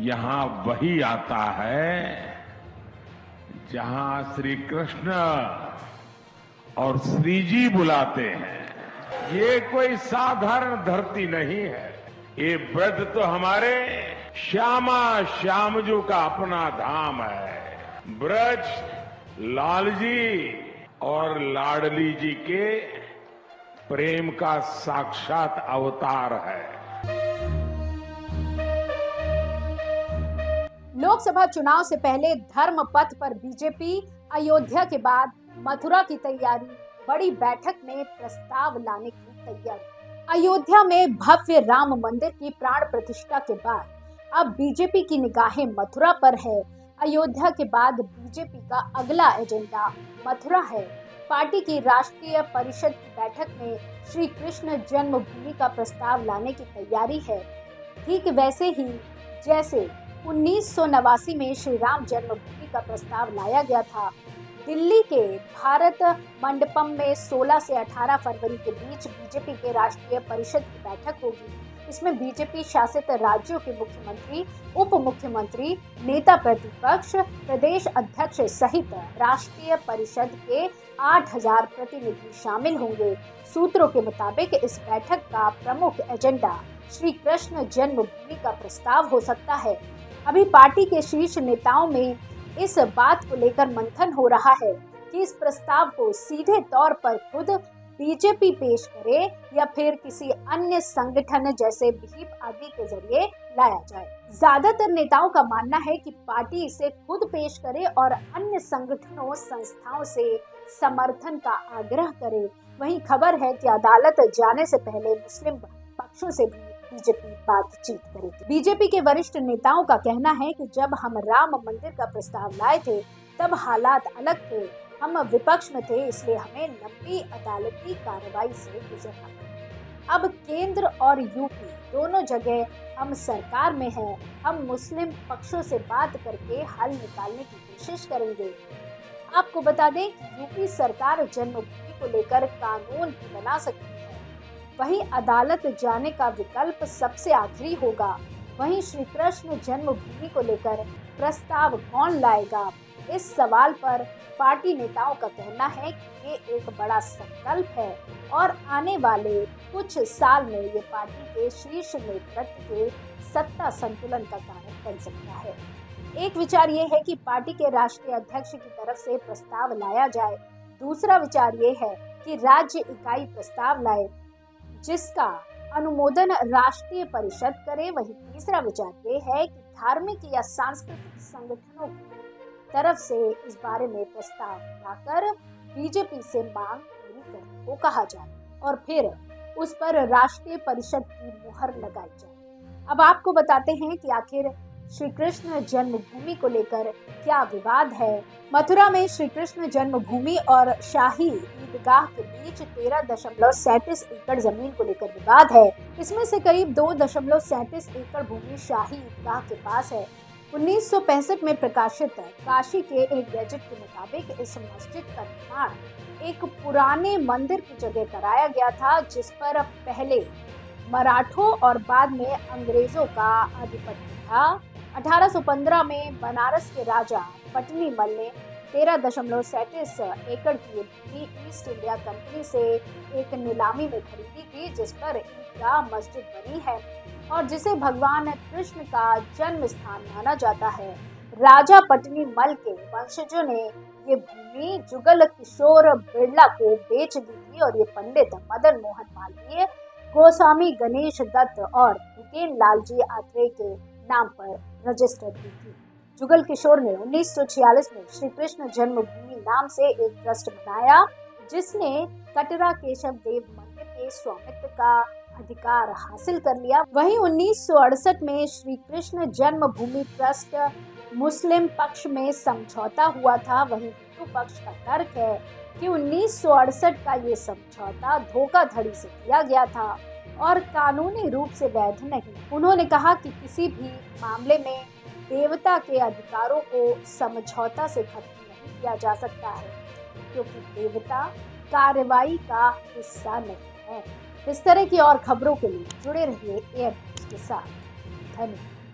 यहाँ वही आता है जहाँ श्री कृष्ण और श्री जी बुलाते हैं। ये कोई साधारण धरती नहीं है, ये ब्रज तो हमारे श्यामा श्यामजू का अपना धाम है। ब्रज लाल जी और लाडली जी के प्रेम का साक्षात अवतार है। लोकसभा चुनाव से पहले धर्म पथ पर बीजेपी, अयोध्या के बाद मथुरा की तैयारी, बड़ी बैठक में प्रस्ताव लाने की तैयारी। अयोध्या में भव्य राम मंदिर की प्राण प्रतिष्ठा के बाद अब बीजेपी की निगाहें मथुरा पर है। अयोध्या के बाद बीजेपी का अगला एजेंडा मथुरा है। पार्टी की राष्ट्रीय परिषद की बैठक में श्री कृष्ण जन्मभूमि का प्रस्ताव लाने की तैयारी है। ठीक वैसे ही जैसे 1989 में श्री राम जन्मभूमि का प्रस्ताव लाया गया था। दिल्ली के भारत मंडपम में 16 से 18 फरवरी के बीच बीजेपी के राष्ट्रीय परिषद की बैठक होगी। इसमें बीजेपी शासित राज्यों के मुख्यमंत्री, उप मुख्यमंत्री, नेता प्रतिपक्ष, प्रदेश अध्यक्ष सहित राष्ट्रीय परिषद के 8000 प्रतिनिधि शामिल होंगे। सूत्रों के मुताबिक इस बैठक का प्रमुख एजेंडा श्री कृष्ण जन्मभूमि का प्रस्ताव हो सकता है। अभी पार्टी के शीर्ष नेताओं में इस बात को लेकर मंथन हो रहा है कि इस प्रस्ताव को सीधे तौर पर खुद बीजेपी पेश करे या फिर किसी अन्य संगठन जैसे भीप आदि के जरिए लाया जाए। ज्यादातर नेताओं का मानना है कि पार्टी इसे खुद पेश करे और अन्य संगठनों, संस्थाओं से समर्थन का आग्रह करे। वहीं खबर है कि अदालत जाने से पहले मुस्लिम पक्षों से भी बीजेपी बातचीत करेगी। बीजेपी के वरिष्ठ नेताओं का कहना है कि जब हम राम मंदिर का प्रस्ताव लाए थे तब हालात अलग थे, हम विपक्ष में थे, इसलिए हमें लंबी अदालती कार्रवाई से गुजरना पड़ा। अब केंद्र और यूपी दोनों जगह हम सरकार में हैं, हम मुस्लिम पक्षों से बात करके हल निकालने की कोशिश करेंगे। आपको बता दें कि यूपी सरकार जन्मभूमि को लेकर कानून भी बना सकती है, वहीं अदालत जाने का विकल्प सबसे आखिरी होगा। वहीं श्री कृष्ण जन्मभूमि को लेकर प्रस्ताव कौन लाएगा, इस सवाल पर पार्टी नेताओं का कहना है कि ये एक बड़ा संकल्प है और आने वाले कुछ साल में ये पार्टी के शीर्ष नेतृत्व के सत्ता संतुलन का कारण बन सकता है। एक विचार ये है कि पार्टी के राष्ट्रीय अध्यक्ष की तरफ से प्रस्ताव लाया जाए। दूसरा विचार ये है कि राज्य इकाई प्रस्ताव लाए जिसका अनुमोदन राष्ट्रीय परिषद करे। वहीं तीसरा विचार ये है कि धार्मिक या सांस्कृतिक संगठनों की तरफ से इस बारे में प्रस्ताव लाकर बीजेपी से मांग पूरी करने को कहा जाए और फिर उस पर राष्ट्रीय परिषद की मुहर लगाई जाए। अब आपको बताते हैं कि आखिर श्री कृष्ण जन्मभूमि को लेकर क्या विवाद है। मथुरा में श्री कृष्ण जन्मभूमि और शाही ईदगाह के बीच 13.37 एकड़ जमीन को लेकर विवाद है। इसमें से करीब 2.37 एकड़ भूमि शाही ईदगाह के पास है। 1965 में प्रकाशित काशी के एक गैजेट के मुताबिक इस मस्जिद का निर्माण एक पुराने मंदिर की जगह कराया गया था, जिस पर पहले मराठों और बाद में अंग्रेजों का आधिपत्य था। 1815 में बनारस के राजा पटनी मल ने 13.37 एकड़ की भूमि ईस्ट इंडिया कंपनी से एक नीलामी में खरीदी थी, जिस पर ईदगाह मस्जिद बनी है और जिसे भगवान कृष्ण का जन्म स्थान माना जाता है। राजा पटनी मल के वंशजों ने ये भूमि जुगल किशोर बिरला को बेच दी थी और ये पंडित मदन मोहन मालवीय, गोस्वामी गणेश दत्त और हितेन लाल जी आत्रेय के नाम पर रजिस्टर्ड हुई थी। जुगल किशोर ने 1946 में श्री कृष्ण जन्मभूमि नाम से एक ट्रस्ट बनाया, जिसने कटरा केशव देव मंदिर के स्वामित्व का अधिकार हासिल कर लिया। वहीं 1968 में श्री कृष्ण जन्मभूमि ट्रस्ट मुस्लिम पक्ष में समझौता हुआ था। वहीं हिंदू पक्ष का तर्क है कि 1968 का ये समझौता धोखाधड़ी से किया गया था और कानूनी रूप से वैध नहीं। उन्होंने कहा कि किसी भी मामले में देवता के अधिकारों को समझौता से खत्म नहीं किया जा सकता है, क्योंकि देवता कार्रवाई का हिस्सा नहीं है। इस तरह की और खबरों के लिए जुड़े रहिए एयर न्यूज़ के साथ। धन्यवाद।